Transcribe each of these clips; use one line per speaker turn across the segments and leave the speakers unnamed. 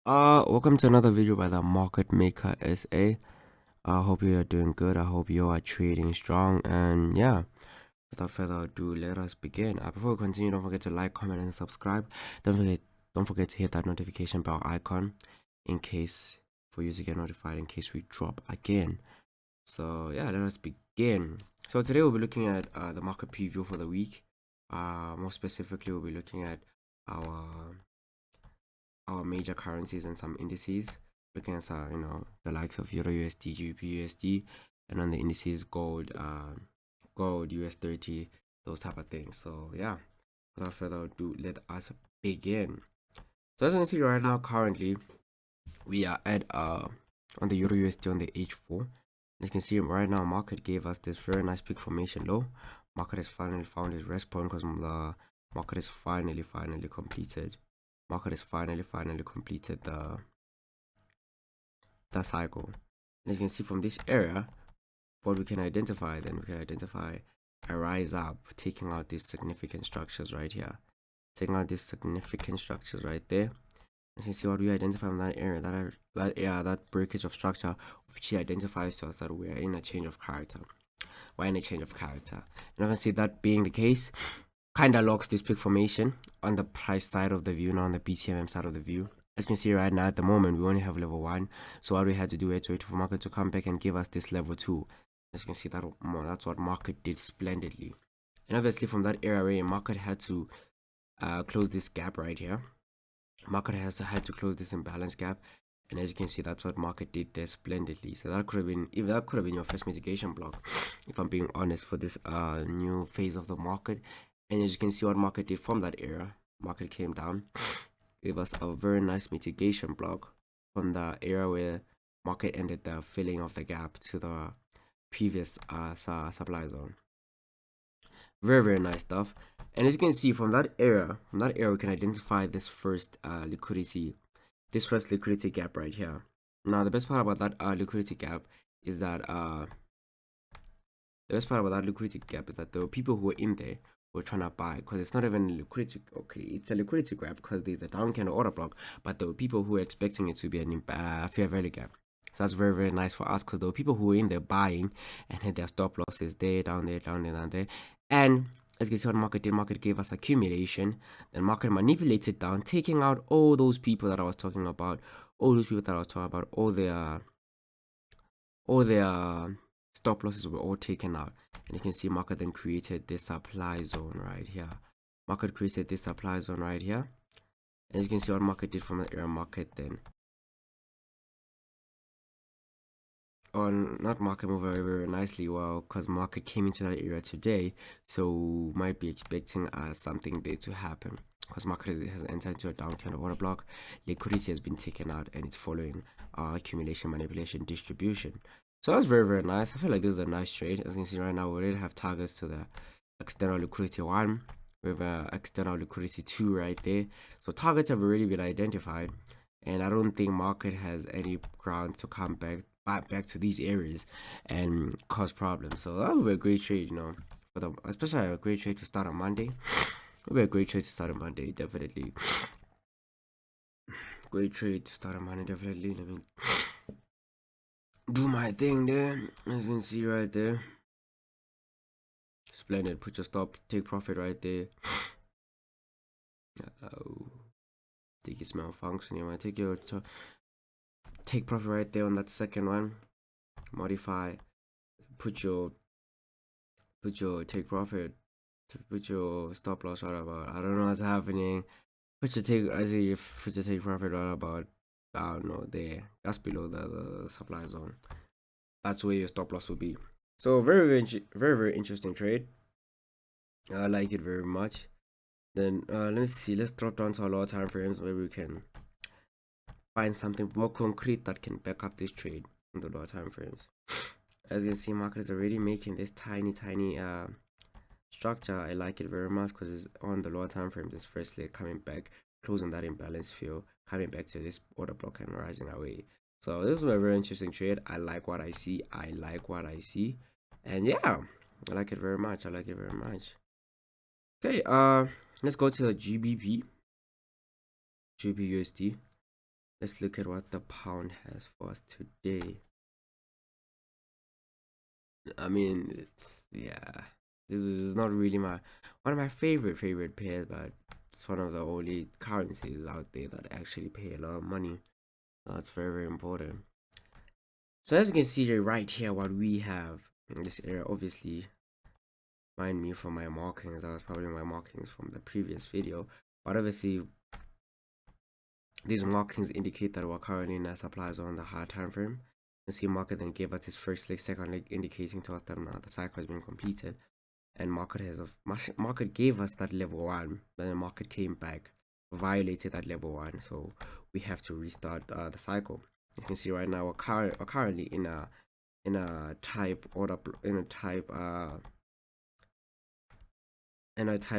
Welcome to another video by the Market Maker SA. I hope you are doing good. I hope you are trading strong. And yeah, without further ado, let us begin. Before we continue, don't forget to like, comment, and subscribe. Don't forget to hit that notification bell icon for you to get notified in case we drop again. So yeah, let us begin. So today we'll be looking at the market preview for the week. More specifically, we'll be looking at our major currencies and some indices, looking at the likes of Eurousd, Gbpusd, and on the indices gold, US30, those type of things. So yeah, without further ado, let us begin. So as you can see right now, currently we are at on the Eurousd on the H4. As you can see right now, market gave us this very nice peak formation low. Market has finally found its rest point because the market is finally completed. Market has finally completed the cycle. And as you can see from this area, what we can identify a rise up, taking out these significant structures right here, right there. As you can see, what we identify from that area, that breakage of structure, which identifies to us that we are in a change of character. And obviously, that being the case, kind of locks this peak formation on the price side of the view, not on the BTMM side of the view. As you can see right now, at the moment, we only have level 1. So what we had to do is wait for market to come back and give us this level 2. As you can see, that's what market did splendidly. And obviously, from that area, market had to close this gap right here. Market had to close this imbalance gap. And as you can see, that's what market did there splendidly. So that could have been, your first mitigation block, if I'm being honest, for this new phase of the market. And as you can see, what market did from that area, market came down, gave us a very nice mitigation block from the area where market ended the filling of the gap to the previous supply zone. Very nice stuff. And as you can see from that area, we can identify this first liquidity gap right here. Now the best part about that liquidity gap is that there were people who were in there who were trying to buy, because it's not even liquidity. Okay, it's a liquidity gap because there's a down candle order block, but there were people who were expecting it to be a fair value gap. So that's very nice for us, because there were people who were in there buying and had their stop losses there, down there. And as you can see what market did, market gave us accumulation. Then market manipulated down, taking out all those people that I was talking about, all their stop losses were all taken out. And you can see market then created this supply zone right here. And as you can see what market did from the area, market then market moved very nicely, well, because market came into that area today, so might be expecting something there to happen, because market has entered into a down candle order block. Liquidity has been taken out and it's following accumulation, manipulation, distribution. So that's very nice. I feel like this is a nice trade. As you can see right now, we already have targets to the external liquidity 1 with external liquidity 2 right there. So targets have already been identified, and I don't think market has any grounds to come back to these areas and cause problems. So that would be a great trade, especially a great trade to start on Monday. It would be a great trade to start on Monday, definitely. Great trade to start on Monday, definitely. Let me do my thing there. As you can see right there. Splendid. Put your stop, take profit right there. Think it's malfunctioning. You want to take profit right there on that second one. Modify. Put your take profit. Put your stop loss right about. I don't know what's happening. Put your take profit right about. I don't know, there, just below the supply zone. That's where your stop loss will be. So very interesting trade. I like it very much. Then let's see. Let's drop down to our lower time frames where we can find something more concrete that can back up this trade in the lower time frames. As you can see, market is already making this tiny structure. I like it very much because it's on the lower time frame. This first leg coming back, closing that imbalance field, coming back to this order block and rising away. So this is a very interesting trade. I like what I see. And yeah, I like it very much. Okay, let's go to the GBPUSD. let's look at what the pound has for us today. I mean, yeah, this is not really one of my favorite pairs, but it's one of the only currencies out there that actually pay a lot of money. So that's very important. So as you can see right here, what we have in this area, obviously, mind me from my markings. That was probably my markings from the previous video, but obviously these markings indicate that we're currently in a supply zone on the higher time frame. You see market then gave us this first leg, second leg, indicating to us that the cycle has been completed, and market gave us that level 1, then the market came back, violated that level 1, so we have to restart the cycle. You can see right now we're currently in a type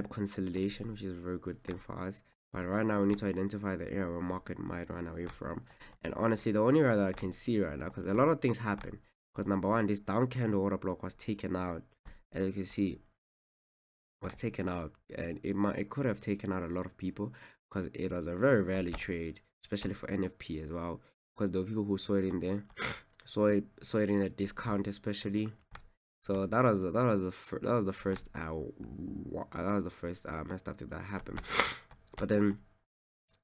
consolidation, which is a very good thing for us. But right now we need to identify the area where market might run away from. And honestly, the only area that I can see right now, because a lot of things happen, because number one, this down candle order block was taken out, and you can see was taken out, and it could have taken out a lot of people, because it was a very rarely trade, especially for NFP as well, because there were people who saw it in there, saw it in a discount especially. So that was the first messed up thing that happened. But then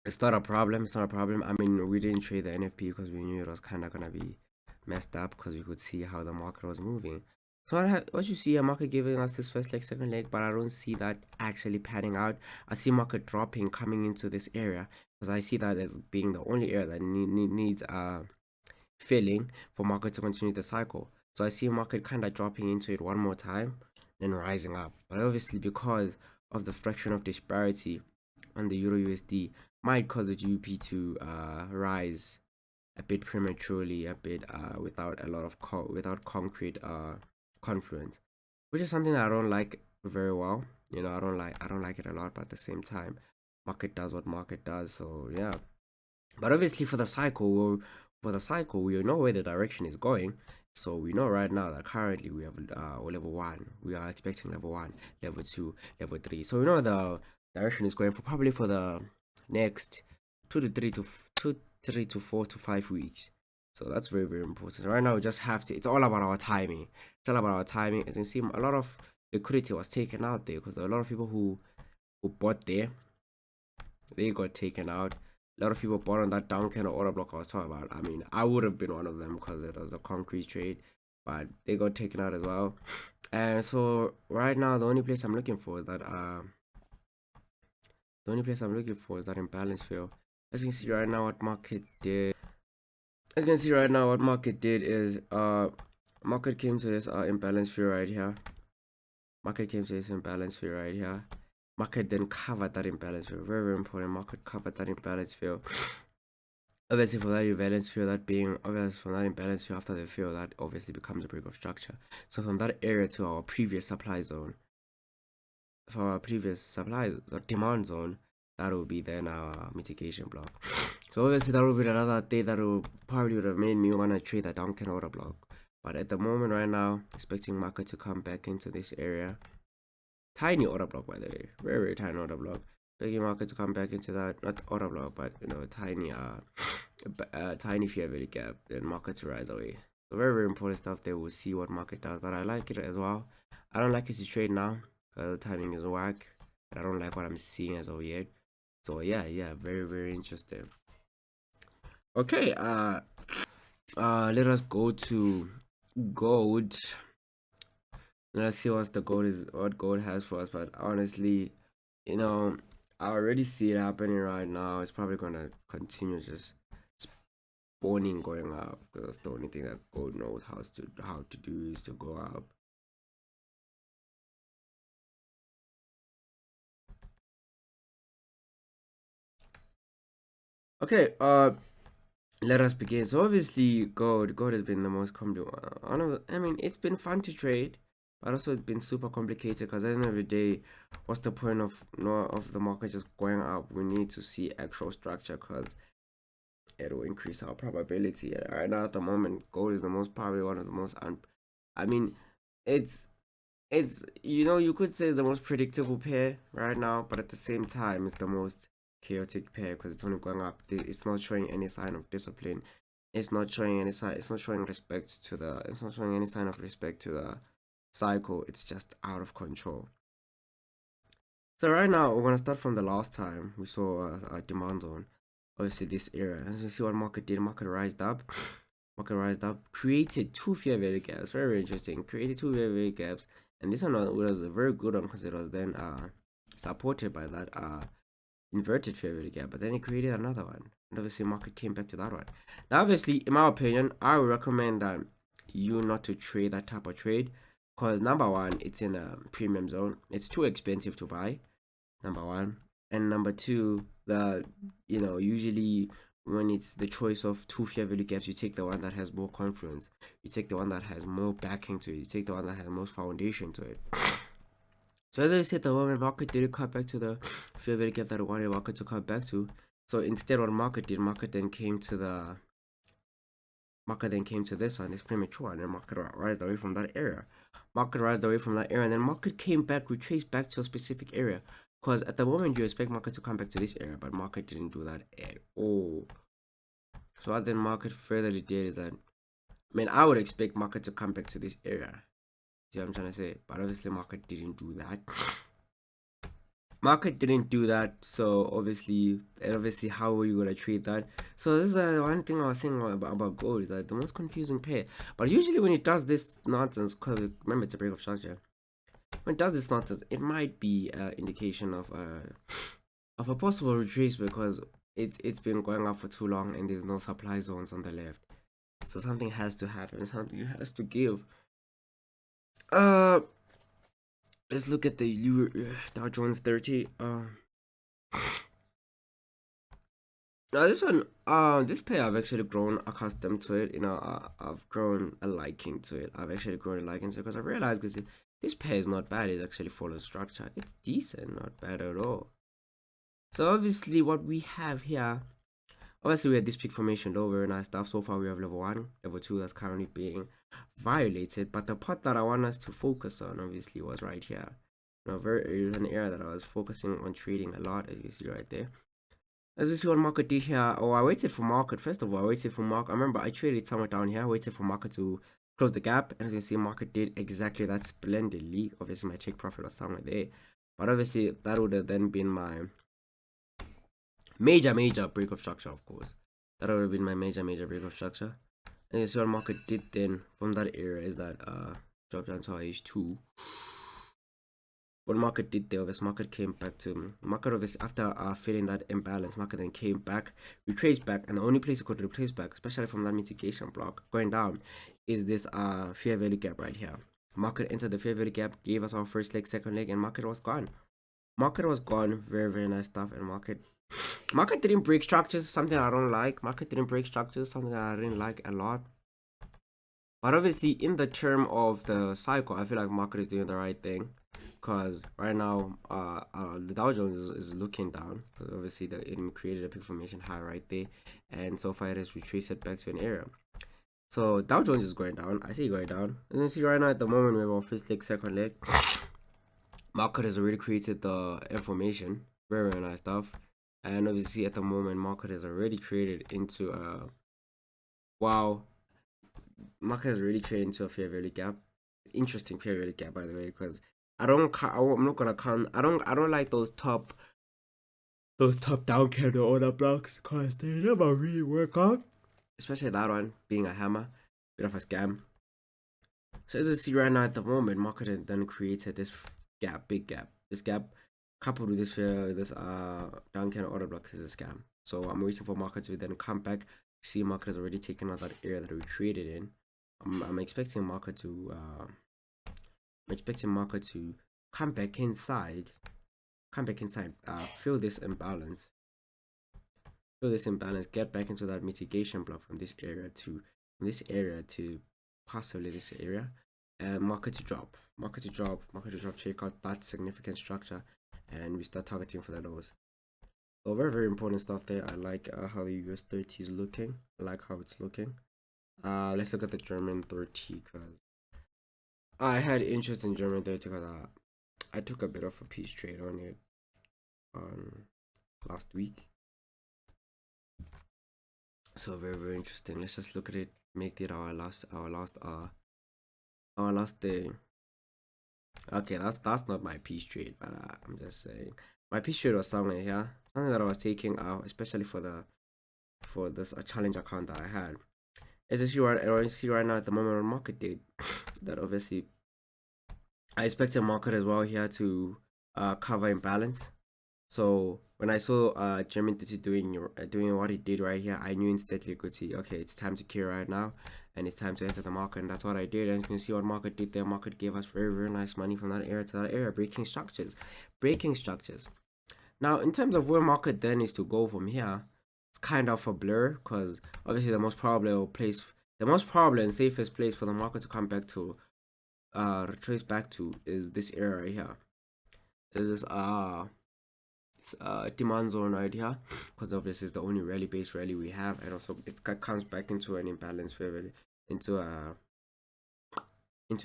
it's not a problem. It's not a problem. I mean, we didn't trade the NFP because we knew it was kind of gonna be messed up, because we could see how the market was moving. So what you see, a market giving us this first leg, second leg, but I don't see that actually panning out. I see market dropping coming into this area, because I see that as being the only area that needs filling for market to continue the cycle. So I see market kind of dropping into it one more time, then rising up. But obviously, because of the fraction of disparity on the Euro USD, might cause the GBP to rise a bit prematurely, a bit without a lot of without concrete confluence, which is something that I don't like very well. You know, I don't like it a lot, but at the same time, market does what market does. So yeah, but obviously for the cycle, we know where the direction is going. So we know right now that currently we have level 1. We are expecting level 1, level 2, level 3. So we know the direction is going for probably for the next 3 to 4 to 5 weeks. So that's very important. Right now we just have to. It's all about our timing. It's all about our timing. As you can see, a lot of liquidity was taken out there, because a lot of people who bought there, they got taken out. A lot of people bought on that down candle order block I was talking about. I mean, I would have been one of them because it was a concrete trade, but they got taken out as well. And so right now, the only place I'm looking for is that imbalance fill. As you can see right now, what market did. As you can see right now, what market did is market came to this imbalance fill right here. Market came to this imbalance fill right here. Market then covered that imbalance fill. Very important. Market covered that imbalance fill. Obviously, from that imbalance fill, after the fill, that obviously becomes a break of structure. So from that area to our previous supply zone, for our previous supply or demand zone, that will be then our mitigation block. So obviously that will be another day that will probably would have made me want to trade that down candle order block. But at the moment right now, expecting market to come back into this area. Tiny order block, by the way, very tiny order block. Begging market to come back into that, not order block, but you know, tiny fair value gap, then market to rise away. So very important stuff there. We'll see what market does, but I like it as well. I don't like it to trade now because the timing is whack. I don't like what I'm seeing as of yet. So yeah, very interesting. Okay, let us go to gold. Let's see what gold has for us. But honestly, you know, I already see it happening right now. It's probably gonna continue just spawning going up, because that's the only thing that gold knows how to do is to go up. Okay, let us begin. So obviously, gold has been the most complicated. I mean, it's been fun to trade, but also it's been super complicated, because at the end of the day, what's the point of the market just going up? We need to see actual structure, because it will increase our probability. And right now, at the moment, gold is probably one of the most. I mean, it's you know, you could say it's the most predictable pair right now, but at the same time, it's the most chaotic pair because it's only going up. It's not showing any sign of discipline. It's not showing any sign. It's not showing respect to the. It's not showing any sign of respect to the cycle. It's just out of control. So right now we're gonna start from the last time we saw a demand zone. Obviously this area. As you see what market did, market rised up. Market rised up, created two fair value gaps. Very interesting. Created two fair value gaps, and this one was a very good one because it was then supported by that inverted fair value gap. But then it created another one, and obviously market came back to that one. Now, obviously, in my opinion, I would recommend that you not to trade that type of trade, because number one, it's in a premium zone. It's too expensive to buy. Number one, and number two, usually when it's the choice of two fair value gaps, you take the one that has more confluence. You take the one that has more backing to it. You take the one that has most foundation to it. So as I said, the moment market didn't cut back to the fair value gap that I wanted market to cut back to. So instead, what market did, market then came to this one, this premature, and then market rised away from that area. Market rised away from that area, and then market came back, retraced back to a specific area. Because at the moment you expect market to come back to this area, but market didn't do that at all. So what then market further did is that, I would expect market to come back to this area. See what I'm trying to say? But obviously market didn't do that. Market didn't do that, so obviously how are you gonna treat that? So this is one thing I was saying about gold, is that the most confusing pair. But usually when it does this nonsense, because remember it's a break of structure, when it does this nonsense, it might be an indication of a possible retrace, because it's been going up for too long and there's no supply zones on the left. So something has to happen, something has to give. Let's look at the Dow Jones 30. Now this one, this pair I've actually grown accustomed to it. I've grown a liking to it. I've actually grown a liking to it because I realized this pair is not bad. It actually follows structure. It's decent, not bad at all. So obviously what we have here, obviously we had this peak formation, though very nice stuff. So far we have level 1, level 2 that's currently being violated. But the part that I want us to focus on obviously was right here. It was an area that I was focusing on trading a lot, as you see right there. As you see what market did here. I waited for market. First of all, I waited for market. I remember I traded somewhere down here. I waited for market to close the gap. And as you can see, market did exactly that splendidly. Obviously, my take profit was somewhere there. But obviously, that would have then been my major break of structure, of course. That would have been my major break of structure. And you see what market did then from that area is that dropped down to H2. What market did there, obviously market came back to market, obviously after feeling that imbalance, market then came back, retraced back, and the only place it could retrace back, especially from that mitigation block going down, is this fair value gap right here. Market entered the fair value gap, gave us our first leg, second leg, and market was gone. Market was gone. Very nice stuff. And market didn't break structures, something I don't like. Market didn't break structures, something that I didn't like a lot. But obviously in the term of the cycle, I feel like market is doing the right thing. Because right now, the Dow Jones is looking down. Obviously, it created a peak formation high right there, and so far it has retraced back to an area. So Dow Jones is going down. I see it going down. And you see right now at the moment we have our first leg, second leg. Market has already created the information. Very nice stuff. And obviously at the moment, market has already created into a market has already created into a fair value gap. Interesting fair value gap, by the way, because I'm not gonna count. I don't like those top down candle order blocks because they never really work out. Especially that one being a hammer, bit of a scam. So as you see right now at the moment, market has then created this gap, big gap. This gap coupled with this down candle order block is a scam. So I'm waiting for market to then come back. See, market has already taken out that area that we traded in. I'm expecting market to come back inside, fill this imbalance, get back into that mitigation block from this area to possibly this area, and market to drop, check out that significant structure, and we start targeting for the lows. So very important stuff there. I like how the US30 is looking. I like how it's looking. Let's look at the German 30 because I had interest in German 30 because I took a bit of a piece trade on it last week. So very interesting. Let's just look at it. Make it our last day. Okay, that's not my piece trade, but I'm just saying my piece trade was somewhere here, something that I was taking out, especially for this challenge account that I had. As you see right now at the moment on market date, that obviously I expect a market as well here to cover imbalance. So when I saw German doing what he did right here, I knew instantly could see, okay, it's time to clear right now, and it's time to enter the market, and that's what I did. And you can see what market did there. Market gave us very nice money from that area to that area, breaking structures. Now in terms of where market then is to go from here, it's kind of a blur, because obviously the most probable and safest place for the market to come back to retrace back to is this area right here. This is demand zone right here, because obviously it's the only based rally we have, and also it comes back into an imbalance into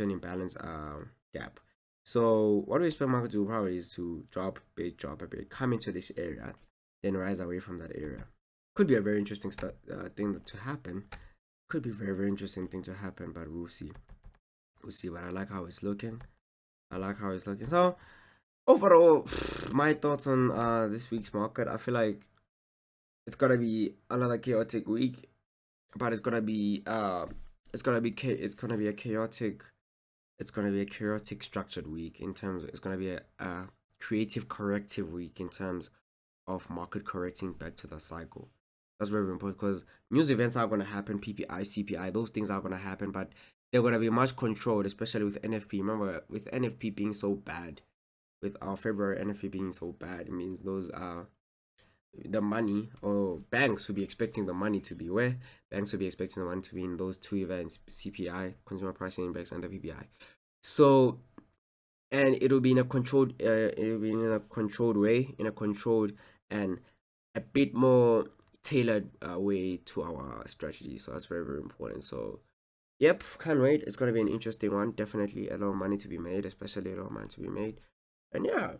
an imbalance gap. So what we expect market to do probably is to drop a bit, come into this area, then rise away from that area. Could be a very interesting thing to happen. Could be very interesting thing to happen, but we'll see. But I like how it's looking. So overall, my thoughts on this week's market, I feel like it's gonna be another chaotic week, but it's gonna be a chaotic structured week, in terms of, it's gonna be a creative corrective week in terms of market correcting back to the cycle. That's very important, because news events are gonna happen, PPI, CPI, those things are gonna happen, but they're gonna be much controlled, especially with NFP. Remember, with NFP being so bad, with our February NFP being so bad, it means those are the money, or banks will be expecting the money to be where? Banks will be expecting the money to be in those two events, CPI, Consumer Price Index, and the PPI. So, and it'll be in a controlled way, in a controlled and a bit more tailored way to our strategy. So that's very important. So yep, can't wait. It's gonna be an interesting one. Definitely a lot of money to be made, especially a lot of money to be made. And yeah,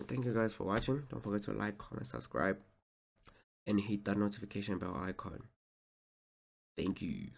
thank you guys for watching. Don't forget to like, comment, subscribe, and hit that notification bell icon. Thank you.